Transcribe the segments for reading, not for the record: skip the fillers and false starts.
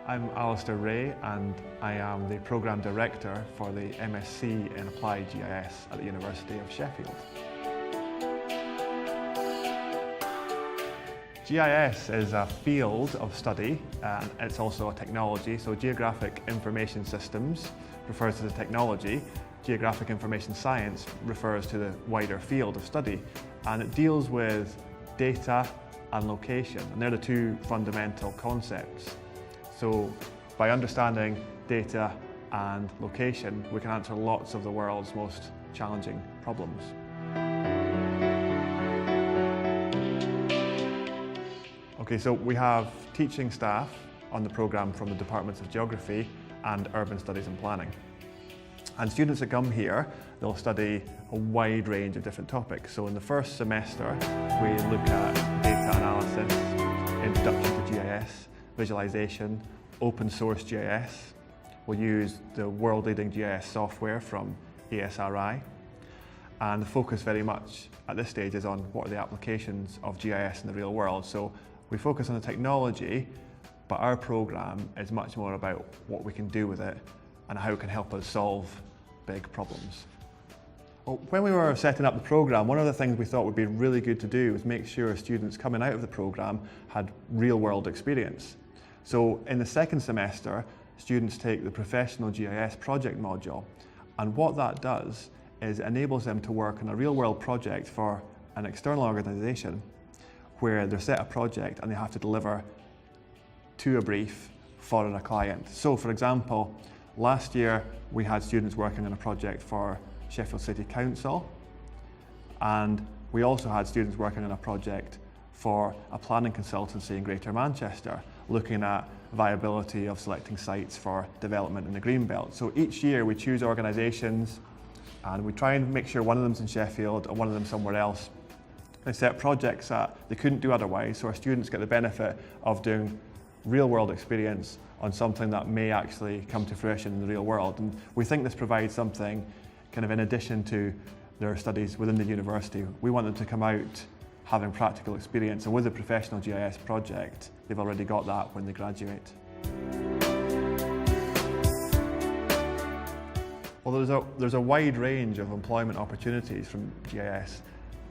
I'm Alasdair Rae and I am the Programme Director for the MSc in Applied GIS at the University of Sheffield. GIS is a field of study and it's also a technology, so Geographic Information Systems refers to the technology, Geographic Information Science refers to the wider field of study, and it deals with data and location, and they're the two fundamental concepts. So by understanding data and location, we can answer lots of the world's most challenging problems. Okay, so we have teaching staff on the programme from the Departments of Geography and Urban Studies and Planning. And students that come here, they'll study a wide range of different topics. So in the first semester, we look at data analysis, introduction to GIS, visualization, open source GIS. We'll use the world-leading GIS software from ASRI. And the focus very much at this stage is on what are the applications of GIS in the real world. So we focus on the technology, but our programme is much more about what we can do with it and how it can help us solve big problems. Well, when we were setting up the programme, one of the things we thought would be really good to do was make sure students coming out of the programme had real-world experience. So in the second semester, students take the Professional GIS project module, and what that does is it enables them to work on a real-world project for an external organisation where they're set a project and they have to deliver to a brief for a client. So for example, last year we had students working on a project for Sheffield City Council, and we also had students working on a project for a planning consultancy in Greater Manchester, looking at viability of selecting sites for development in the Greenbelt. So each year we choose organisations and we try and make sure one of them's in Sheffield and one of them somewhere else. They set projects that they couldn't do otherwise, so our students get the benefit of doing real-world experience on something that may actually come to fruition in the real world. And we think this provides something kind of in addition to their studies within the university. We want them to come out having practical experience, and with the Professional GIS project, they've already got that when they graduate. Well, there's a wide range of employment opportunities from GIS.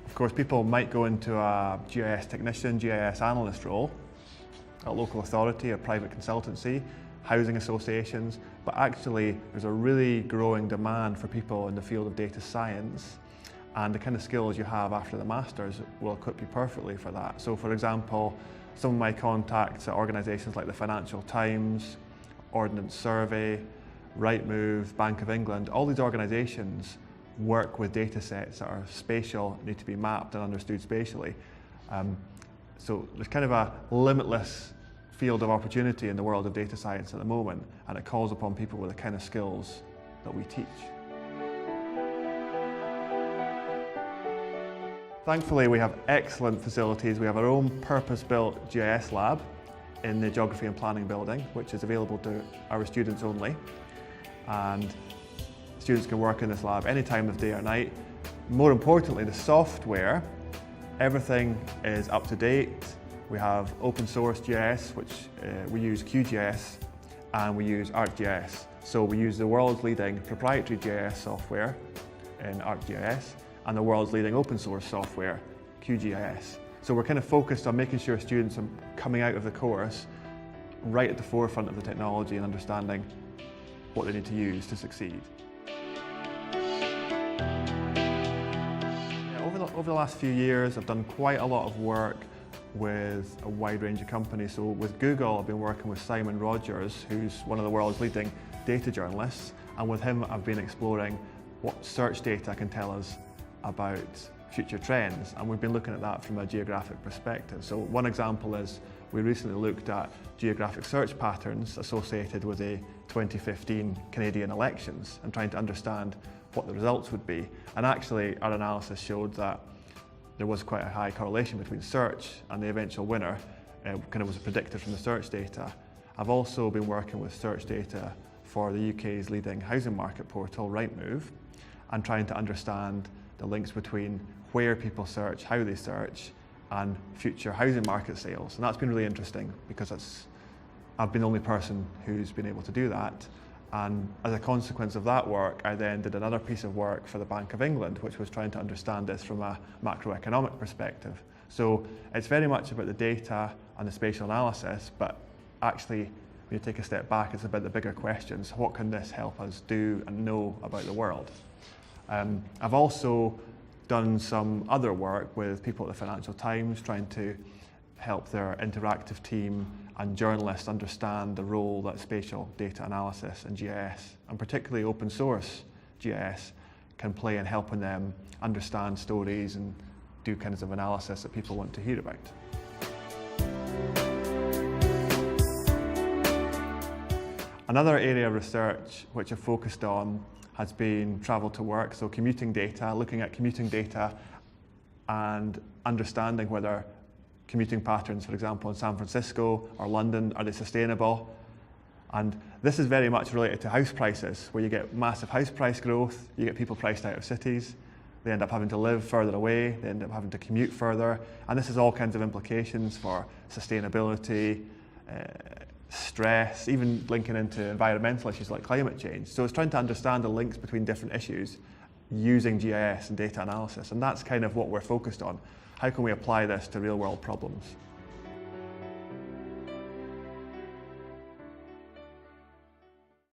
Of course, people might go into a GIS technician, GIS analyst role, a local authority, a private consultancy, housing associations, but actually there's a really growing demand for people in the field of data science, and the kind of skills you have after the Masters will equip you perfectly for that. So for example, some of my contacts at organisations like the Financial Times, Ordnance Survey, Rightmove, Bank of England, all these organisations work with data sets that are spatial, need to be mapped and understood spatially. So there's kind of a limitless field of opportunity in the world of data science at the moment, and it calls upon people with the kind of skills that we teach. Thankfully, we have excellent facilities. We have our own purpose-built GIS lab in the Geography and Planning building, which is available to our students only. And students can work in this lab any time of day or night. More importantly, the software, everything is up to date. We have open source GIS, which we use QGIS, and we use ArcGIS. So we use the world's leading proprietary GIS software in ArcGIS and the world's leading open source software, QGIS. So we're kind of focused on making sure students are coming out of the course right at the forefront of the technology and understanding what they need to use to succeed. Over the last few years, I've done quite a lot of work with a wide range of companies. So with Google, I've been working with Simon Rogers, who's one of the world's leading data journalists. And with him, I've been exploring what search data can tell us about future trends. And we've been looking at that from a geographic perspective. So one example is we recently looked at geographic search patterns associated with the 2015 Canadian elections and trying to understand what the results would be. And actually, our analysis showed that there was quite a high correlation between search and the eventual winner, kind of was predicted from the search data. I've also been working with search data for the UK's leading housing market portal, Rightmove, and trying to understand the links between where people search, how they search, and future housing market sales. And that's been really interesting because it's I've been the only person who's been able to do that. And as a consequence of that work, I then did another piece of work for the Bank of England, which was trying to understand this from a macroeconomic perspective. So it's very much about the data and the spatial analysis, but actually, when you take a step back, it's about the bigger questions. What can this help us do and know about the world? I've also done some other work with people at the Financial Times, trying to help their interactive team and journalists understand the role that spatial data analysis and GIS, and particularly open source GIS, can play in helping them understand stories and do kinds of analysis that people want to hear about. Another area of research which I've focused on has been travel to work, so commuting data, looking at commuting data and understanding whether commuting patterns, for example, in San Francisco or London, are they sustainable? And this is very much related to house prices, where you get massive house price growth, you get people priced out of cities, they end up having to live further away, they end up having to commute further, and this has all kinds of implications for sustainability, stress, even linking into environmental issues like climate change. So it's trying to understand the links between different issues using GIS and data analysis, and that's kind of what we're focused on. How can we apply this to real world problems?